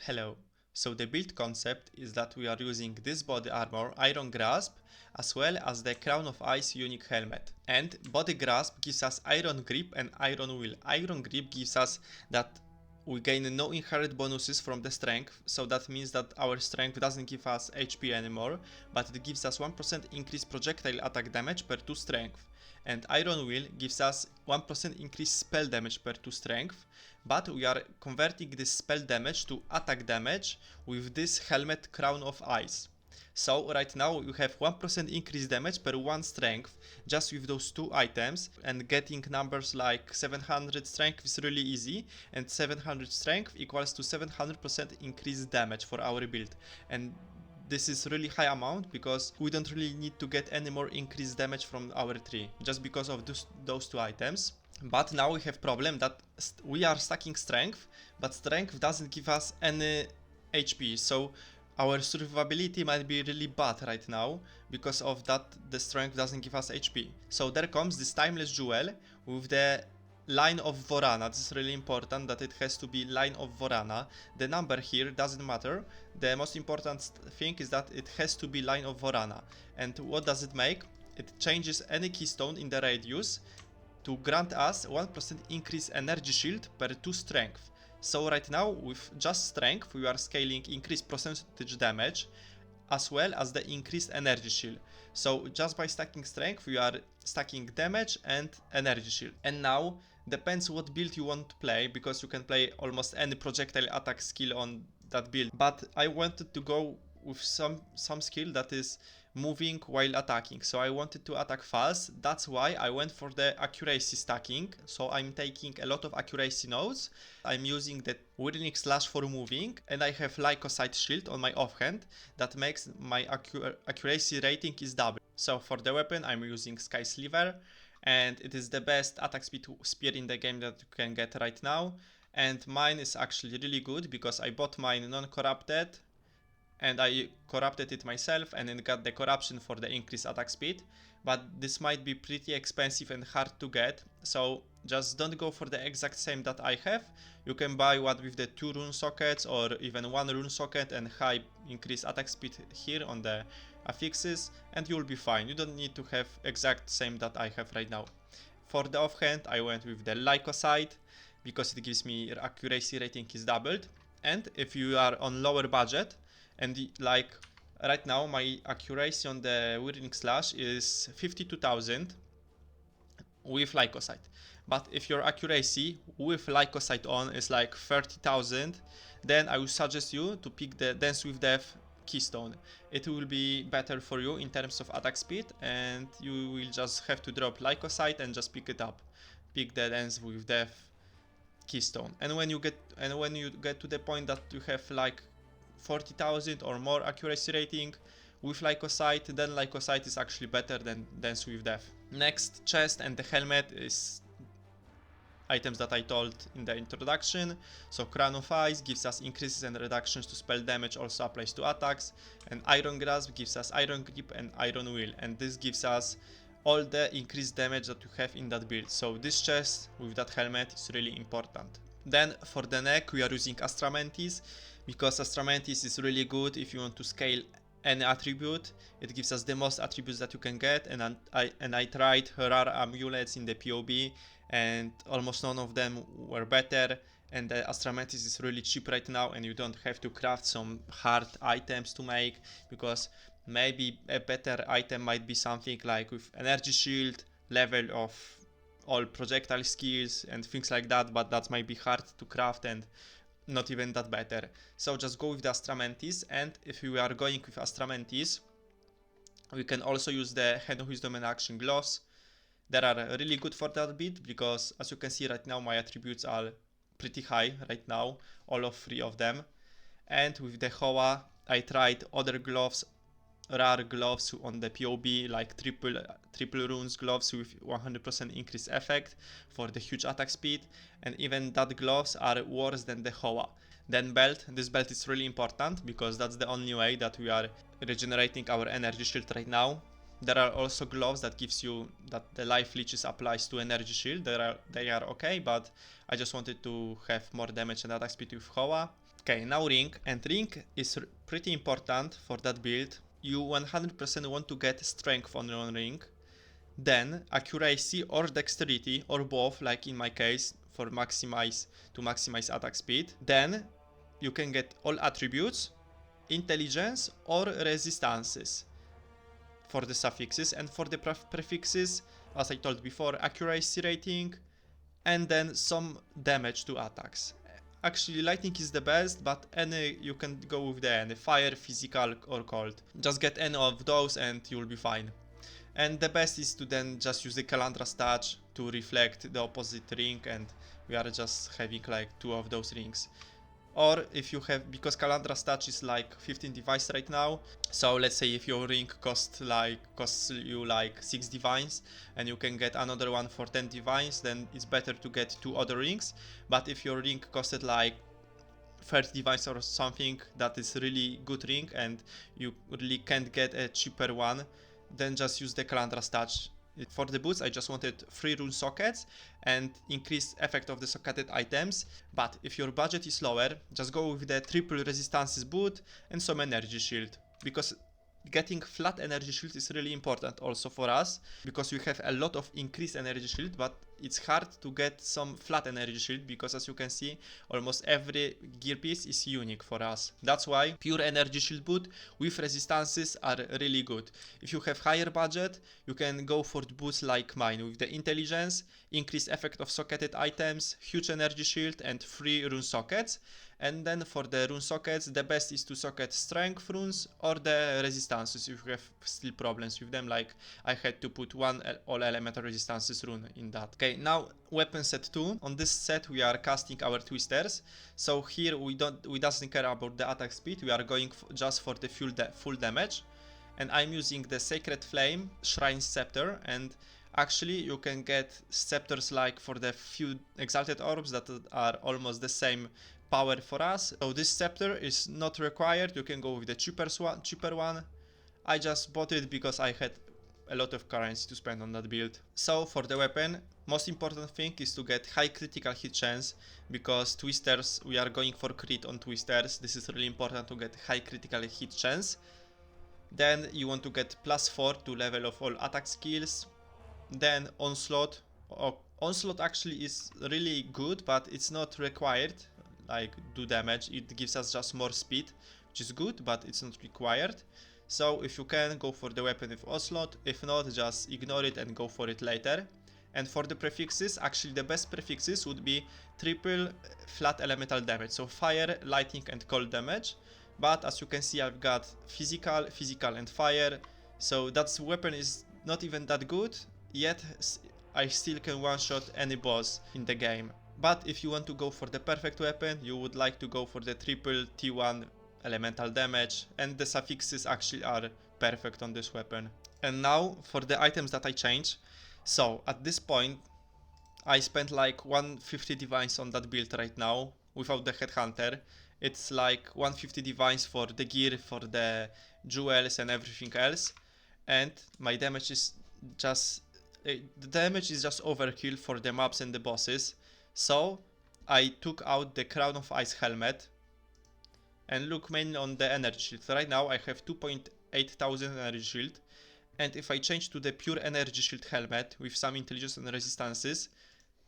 Hello. So the build concept is that we are using this body armor, Iron Grasp, as well as the Crown of Ice unique helmet. And body grasp gives us Iron Grip and Iron Will. Iron Grip gives us that we gain no inherent bonuses from the strength, so that means that our strength doesn't give us HP anymore, but it gives us 1% increased projectile attack damage per 2 strength. And Iron Will gives us 1% increased spell damage per 2 strength, but we are converting this spell damage to attack damage with this helmet Crown of Ice. So right now you have 1% increased damage per 1 strength just with those two items, and getting numbers like 700 strength is really easy, and 700 strength equals to 700% increased damage for our build. And this is really high amount because we don't really need to get any more increased damage from our tree just because of those two items. But now we have problem that we are stacking strength, but strength doesn't give us any HP, so our survivability might be really bad right now because of that the strength doesn't give us HP. So there comes this timeless jewel with the line of Vorana. This is really important that it has to be line of Vorana. The number here doesn't matter. The most important thing is that it has to be line of Vorana. And what does it make? It changes any keystone in the radius to grant us 1% increase energy shield per 2 strength. So right now with just strength we are scaling increased percentage damage as well as the increased energy shield. So just by stacking strength we are stacking damage and energy shield. And now depends what build you want to play, because you can play almost any projectile attack skill on that build. But I wanted to go with some skill that is moving while attacking, so I wanted to attack fast. That's why I went for the accuracy stacking. So I'm taking a lot of accuracy nodes. I'm using the Whirling Slash for moving, and I have Lycosite shield on my offhand that makes my accuracy rating is double. So for the weapon I'm using Sky Sliver, and it is the best attack speed spear in the game that you can get right now. And mine is actually really good because I bought mine non-corrupted and I corrupted it myself and then got the corruption for the increased attack speed. But this might be pretty expensive and hard to get, so just don't go for the exact same that I have. You can buy one with the 2 rune sockets or even 1 rune socket and high increased attack speed here on the affixes, and you'll be fine. You don't need to have exact same that I have right now. For the offhand I went with the Lycosite because it gives me accuracy rating is doubled. And if you are on lower budget, and like right now my accuracy on the Whirling Slash is 52,000 with Lycosite, but if your accuracy with Lycosite on is like 30,000, then I would suggest you to pick the Dance with Death keystone. It will be better for you in terms of attack speed, and you will just have to drop Lycosite and just pick it up. Pick the Dance with Death keystone. And when you get to the point that you have like 40,000 or more accuracy rating with Lycosite, then Lycosite is actually better than Dance with Death. Next, chest and the helmet is items that I told in the introduction. So Crown of Ice gives us increases and reductions to spell damage, also applies to attacks, and Iron Grasp gives us Iron Grip and Iron Will, and this gives us all the increased damage that you have in that build. So this chest with that helmet is really important. Then for the neck we are using Astra Mantis, because Astra Mantis is really good if you want to scale any attribute. It gives us the most attributes that you can get, and I tried rare amulets in the PoE and almost none of them were better, and the Astra Mantis is really cheap right now, and you don't have to craft some hard items to make, because maybe a better item might be something like with energy shield, level of all projectile skills and things like that, but that might be hard to craft and not even that better. So just go with the Astra Mantis, and if you are going with Astra Mantis, we can also use the Hand of Wisdom and Action Gloves. They are really good for that bit, because as you can see right now my attributes are pretty high right now, all of 3 of them. And with the Hoa I tried other gloves, rare gloves on the PoE, like triple runes gloves with 100% increased effect for the huge attack speed, and even that gloves are worse than the Hoa. Then belt. This belt is really important because that's the only way that we are regenerating our energy shield right now. There are also gloves that gives you that the life leeches applies to energy shield. They are okay, but I just wanted to have more damage and attack speed with Hoa. Okay, now ring, and ring is pretty important for that build. You 100% want to get strength on your ring, then accuracy or dexterity or both, like in my case, to maximize attack speed. Then you can get all attributes, intelligence or resistances for the suffixes, and for the prefixes, as I told before, accuracy rating and then some damage to attacks. Actually, lightning is the best, but you can go with any fire, physical or cold. Just get any of those and you'll be fine. And the best is to then just use the Calandra's touch to reflect the opposite ring, and we are just having like 2 of those rings. Or if you have, because Calandra's touch is like 15 divines right now, so let's say if your ring costs you like 6 divines and you can get another one for 10 divines, then it's better to get 2 other rings. But if your ring costed like 30 divines or something, that is really good ring and you really can't get a cheaper one, then just use the Calandra's touch. For the boots, I just wanted 3 rune sockets and increased effect of the socketed items. But if your budget is lower, just go with the triple resistances boot and some energy shield, because getting flat energy shield is really important also for us, because we have a lot of increased energy shield, but it's hard to get some flat energy shield, because as you can see, almost every gear piece is unique for us. That's why pure energy shield boot with resistances are really good. If you have higher budget, you can go for boots like mine with the intelligence, increased effect of socketed items, huge energy shield and 3 rune sockets. And then for the rune sockets, the best is to socket strength runes or the resistances if you have still problems with them, like I had to put 1 all elemental resistances rune in that. Okay, now weapon set 2. On this set we are casting our twisters, so here we doesn't care about the attack speed, we are going just for the full damage. And I'm using the Sacred Flame Shrine Scepter, and actually you can get scepters like for the few exalted orbs that are almost the same power for us. So this scepter is not required, you can go with the cheaper one. I just bought it because I had a lot of currency to spend on that build. So for the weapon, most important thing is to get high critical hit chance, because twisters, we are going for crit on twisters. This is really important to get high critical hit chance. Then you want to get +4 to level of all attack skills. Then onslaught. Onslaught actually is really good, but it's not required, like do damage. It gives us just more speed, which is good, but it's not required. So if you can, go for the weapon with onslaught. If not, just ignore it and go for it later. And for the prefixes, actually the best prefixes would be triple flat elemental damage, so fire, lightning and cold damage. But as you can see, I've got physical and fire, so that weapon is not even that good, yet I still can one-shot any boss in the game. But if you want to go for the perfect weapon, you would like to go for the triple T1 elemental damage, and the suffixes actually are perfect on this weapon. And now for the items that I change. So at this point, I spent like 150 divines on that build right now, without the headhunter. It's like 150 divines for the gear, for the jewels and everything else. And my damage is just... the damage is just overkill for the maps and the bosses. So I took out the Crown of Ice helmet and look mainly on the energy shield. Right now I have 2,800 energy shield, and if I change to the pure energy shield helmet with some intelligence and resistances,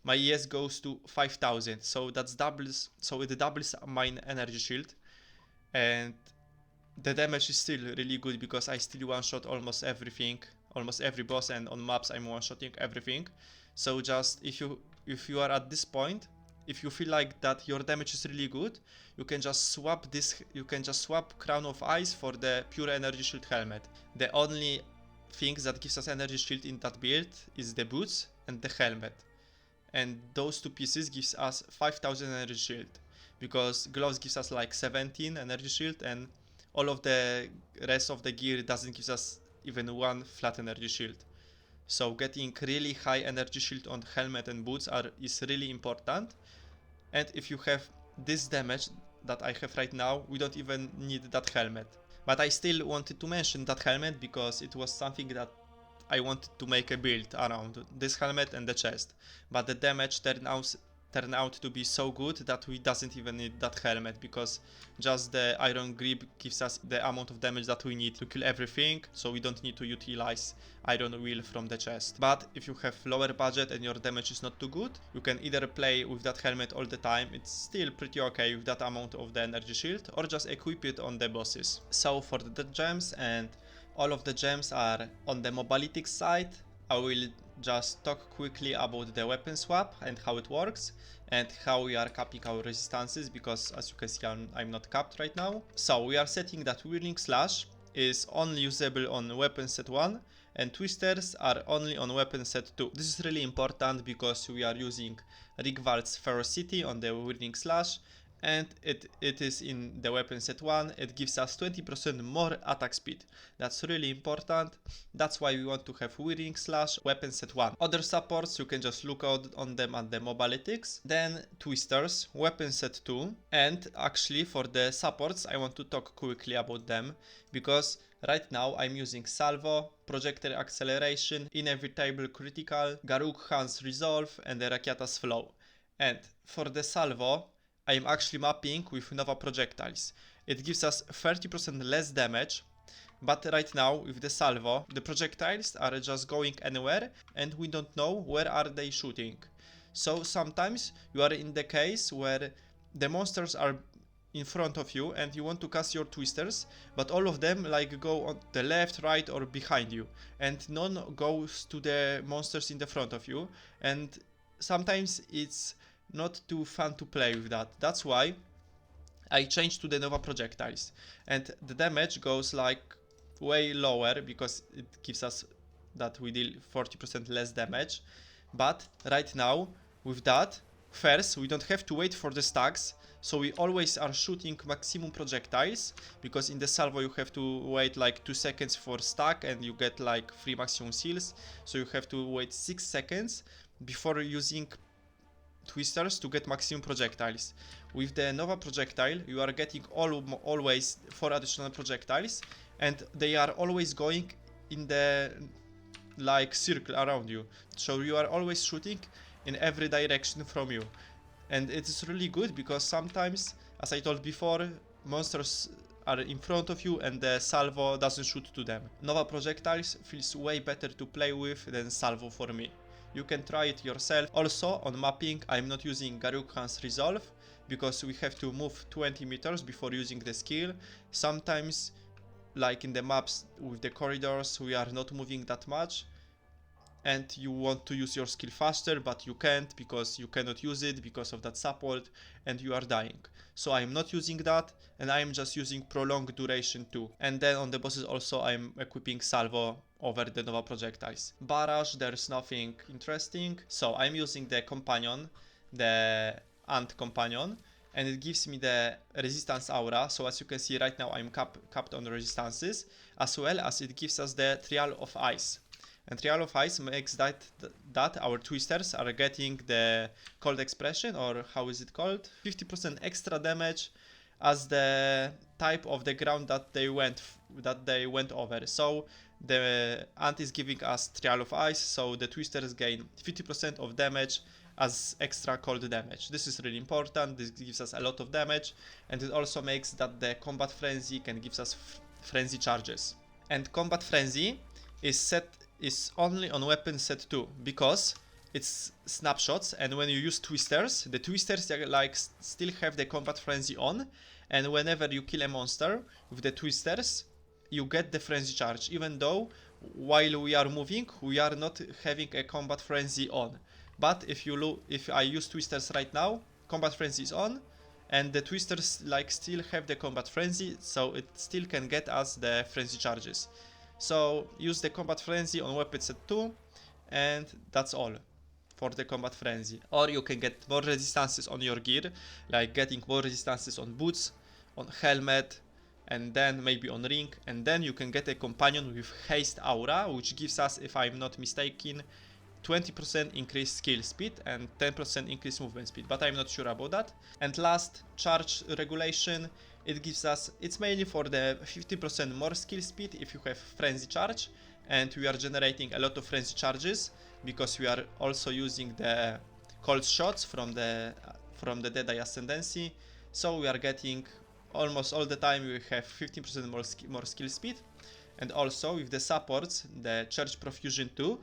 my ES goes to 5,000, so it doubles my energy shield, and the damage is still really good because I still one-shot almost everything, almost every boss, and on maps I'm one-shotting everything. So just if you are at this point, if you feel like that your damage is really good, you can just swap Crown of Ice for the pure energy shield helmet. The only things that gives us energy shield in that build is the boots and the helmet. And those two pieces gives us 5,000 energy shield, because gloves gives us like 17 energy shield, and all of the rest of the gear doesn't give us even 1 flat energy shield. So getting really high energy shield on helmet and boots is really important. And if you have this damage that I have right now, we don't even need that helmet. But I still wanted to mention that helmet because it was something that I wanted to make a build around this helmet and the chest, but the damage turned out to be so good that we doesn't even need that helmet, because just the iron grip gives us the amount of damage that we need to kill everything, so we don't need to utilize iron will from the chest. But if you have lower budget and your damage is not too good, you can either play with that helmet all the time, it's still pretty okay with that amount of the energy shield, or just equip it on the bosses. So for the gems, and all of the gems are on the mobility side, I will just talk quickly about the weapon swap and how it works, and how we are capping our resistances, because as you can see I'm not capped right now. So we are setting that Whirling Slash is only usable on weapon set 1, and twisters are only on weapon set 2. This is really important because we are using Rigvald's Ferocity on the Whirling Slash, and it is in the weapon set 1. It gives us 20% more attack speed. That's really important. That's why we want to have Whirling Slash weapon set 1. Other supports, you can just look out on them at the mobalytics. Then twisters, weapon set 2. And actually for the supports, I want to talk quickly about them, because right now I'm using Salvo, Projectile Acceleration, Inevitable Critical, Garuk Han's Resolve, and the Rakiata's Flow. And for the Salvo, I am actually mapping with Nova projectiles. It gives us 30% less damage, but right now with the Salvo, the projectiles are just going anywhere and we don't know where are they shooting. So sometimes you are in the case where the monsters are in front of you and you want to cast your twisters, but all of them like go on the left, right, or behind you, and none goes to the monsters in the front of you, and sometimes it's not too fun to play with that. That's why I changed to the Nova projectiles, and the damage goes like way lower because it gives us that we deal 40% less damage. But right now with that, first we don't have to wait for the stacks, so we always are shooting maximum projectiles, because in the Salvo you have to wait like 2 seconds for stack and you get like 3 maximum seals, so you have to wait 6 seconds before using twisters to get maximum projectiles. With the Nova projectile you are getting always 4 additional projectiles, and they are always going in the like circle around you, so you are always shooting in every direction from you. And it is really good because sometimes, as I told before, monsters are in front of you and the Salvo doesn't shoot to them. Nova projectiles feels way better to play with than Salvo for me. You can try it yourself. Also on mapping I'm not using Garuk Han's Resolve, because we have to move 20 meters before using the skill. Sometimes like in the maps with the corridors we are not moving that much and you want to use your skill faster, but you can't because you cannot use it because of that support and you are dying. So I'm not using that, and I'm just using prolonged duration too. And then on the bosses also I'm equipping Salvo over the Nova projectiles. Barrage, there's nothing interesting, so I'm using the companion, the Ant companion, and it gives me the resistance aura. So as you can see right now I'm capped on resistances, as well as it gives us the Trial of Ice. And Trial of Ice makes that our twisters are getting the cold expression, or how is it called? 50% extra damage as the type of the ground that they went over. So the Ant is giving us Trial of Ice, so the twisters gain 50% of damage as extra cold damage. This is really important. This gives us a lot of damage, and it also makes that the Combat Frenzy can give us frenzy charges. And Combat Frenzy is only on weapon set 2 because it's snapshots, and when you use twisters, the twisters like still have the Combat Frenzy on, and whenever you kill a monster with the twisters you get the frenzy charge, even though while we are moving we are not having a Combat Frenzy on. But if I use twisters right now, Combat Frenzy is on, and the twisters like still have the Combat Frenzy, so it still can get us the frenzy charges. So use the Combat Frenzy on weapon set 2, and that's all for the Combat Frenzy. Or you can get more resistances on your gear, like getting more resistances on boots, on helmet, and then maybe on ring, and then you can get a companion with Haste Aura, which gives us, if I'm not mistaken, 20% increased skill speed and 10% increased movement speed, but I'm not sure about that. And last, charge regulation. It gives us, it's mainly for the 50% more skill speed if you have frenzy charge, and we are generating a lot of frenzy charges because we are also using the cold shots from the Deadeye Ascendancy. So we are getting almost all the time we have 15% more skill speed. And also with the supports, the Church Profusion 2,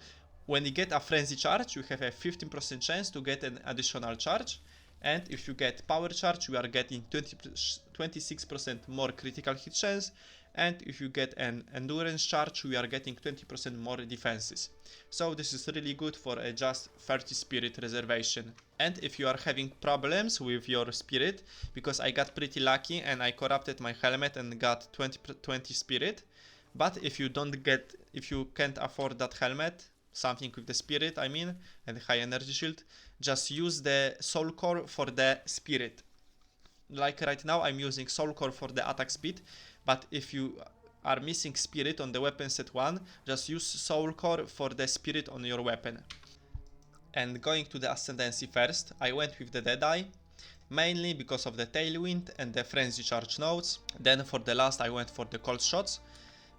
when you get a frenzy charge, you have a 15% chance to get an additional charge. And if you get power charge, you are getting 26% more critical hit chance. And if you get an endurance charge, we are getting 20% more defenses. So this is really good for a just 30 spirit reservation. And if you are having problems with your spirit, because I got pretty lucky and I corrupted my helmet and got 20 spirit, but if you can't afford that helmet, something with the spirit I mean, and high energy shield, just use the soul core for the spirit. Like right now I'm using soul core for the attack speed, but if you are missing spirit on the weapon set 1, just use soul core for the spirit on your weapon. And going to the ascendancy first, I went with the Deadeye, mainly because of the tailwind and the frenzy charge nodes. Then for the last I went for the cold shots,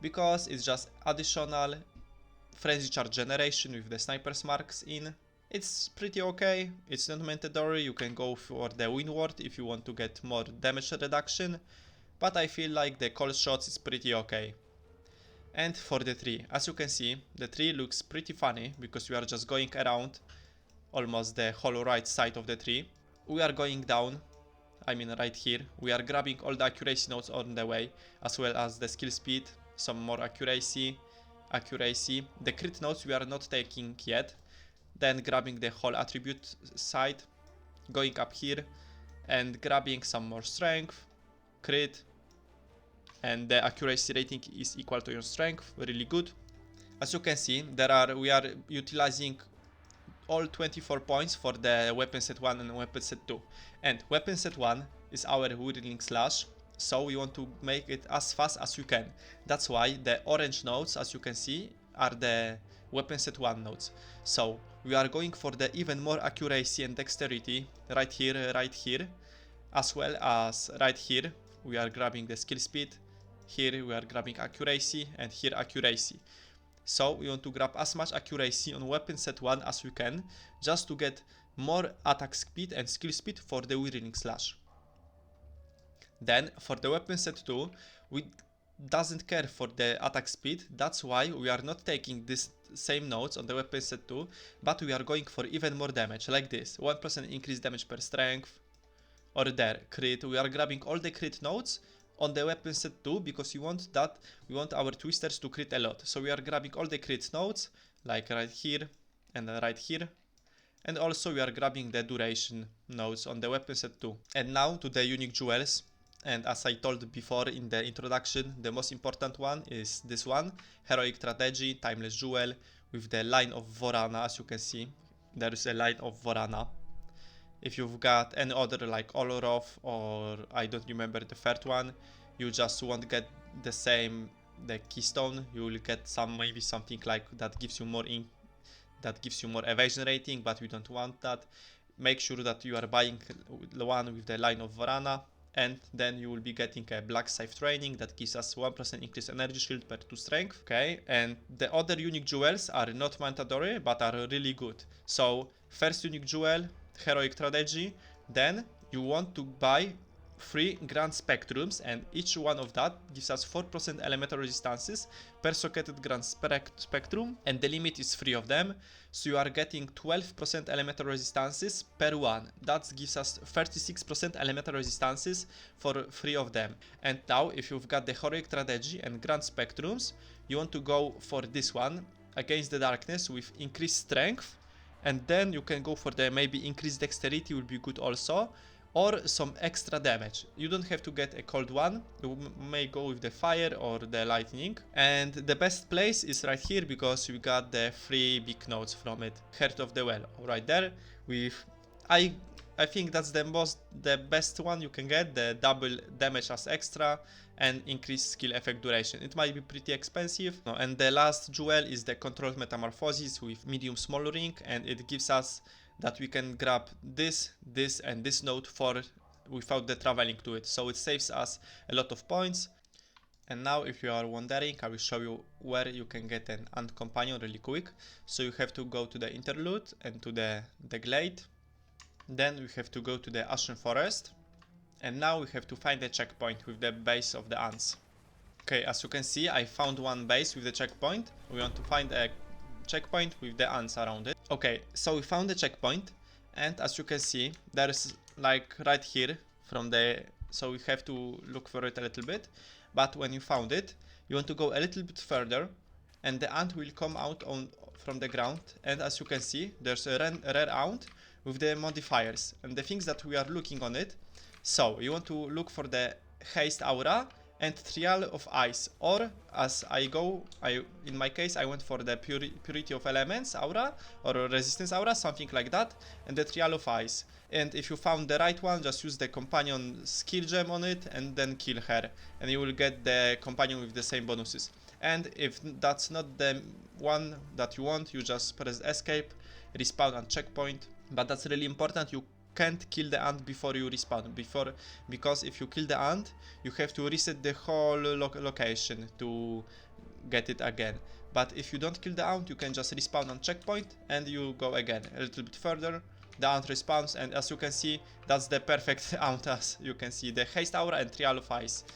because it's just additional frenzy charge generation with the sniper's marks in. It's pretty okay, it's not mandatory, you can go for the windward if you want to get more damage reduction, but I feel like the cold shots is pretty okay. And for the tree, as you can see, the tree looks pretty funny because we are just going around almost the whole right side of the tree. We are going down, I mean right here, we are grabbing all the accuracy nodes on the way, as well as the skill speed, some more accuracy. The crit nodes we are not taking yet. Then grabbing the whole attribute side, going up here and grabbing some more strength, crit, and the accuracy rating is equal to your strength, really good. As you can see, we are utilizing all 24 points for the weapon set 1 and weapon set 2. And weapon set 1 is our whirling slash, so we want to make it as fast as you can. That's why the orange nodes, as you can see, are the weapon set 1 nodes. So we are going for the even more accuracy and dexterity right here, as well as right here we are grabbing the skill speed, here we are grabbing accuracy, and here accuracy. So we want to grab as much accuracy on weapon set 1 as we can, just to get more attack speed and skill speed for the whirling slash. Then for the weapon set 2, we doesn't care for the attack speed, that's why we are not taking this same nodes on the weapon set 2, but we are going for even more damage, like this, 1% increased damage per strength, or there, crit. We are grabbing all the crit nodes on the weapon set 2, because we want our twisters to crit a lot. So we are grabbing all the crit nodes, like right here and right here. And also we are grabbing the duration nodes on the weapon set 2. And now to the unique jewels. And as I told before in the introduction, the most important one is this one, Heroic Strategy, Timeless Jewel, with the line of Vorana. As you can see, there is a line of Vorana. If you've got any other like Olorov, or I don't remember the third one, you just won't get the keystone. You will get maybe something like that gives you more evasion rating, but we don't want that. Make sure that you are buying the one with the line of Vorana. And then you will be getting a black scythe training that gives us 1% increased energy shield per 2 strength. Okay, and the other unique jewels are not mandatory but are really good. So first unique jewel, Heroic Strategy, then you want to buy 3 Grand Spectrums, and each one of that gives us 4% elemental resistances per socketed Grand Spectrum, and the limit is 3 of them, so you are getting 12% elemental resistances per one. That gives us 36% elemental resistances for 3 of them. And now if you've got the Heroic Strategy and Grand Spectrums, you want to go for this one, Against the Darkness, with increased strength, and then you can go for the maybe increased dexterity, will be good also, or some extra damage. You don't have to get a cold one, you may go with the fire or the lightning. And the best place is right here, because you got the 3 big nodes from it. Heart of the Well, right there, with I think that's the best one you can get, the double damage as extra and increased skill effect duration. It might be pretty expensive. And the last jewel is the Controlled Metamorphosis with medium small ring, and it gives us that we can grab this, and this node without the traveling to it. So it saves us a lot of points. And now if you are wondering, I will show you where you can get an ant companion really quick. So you have to go to the interlude and to the glade. Then we have to go to the Ashen Forest. And now we have to find a checkpoint with the base of the ants. Okay, as you can see, I found one base with the checkpoint. We want to find a checkpoint with the ants around it. Okay, so we found the checkpoint. And as you can see, there's like right here from the... So we have to look for it a little bit. But when you found it, you want to go a little bit further. And the ant will come out from the ground. And as you can see, there's a rare ant with the modifiers. And the things that we are looking on it. So you want to look for the haste aura and trial of ice, or as in my case I went for the purity of elements aura or resistance aura, something like that, and the trial of ice. And if you found the right one, just use the companion skill gem on it and then kill her, and you will get the companion with the same bonuses. And if that's not the one that you want, you just press escape, respawn and checkpoint. But that's really important, you can't kill the ant before you respawn, because if you kill the ant, you have to reset the whole location to get it again. But if you don't kill the ant, you can just respawn on checkpoint and you go again a little bit further. The ant respawns, and as you can see, that's the perfect ant. As you can see, the haste aura and trial of ice.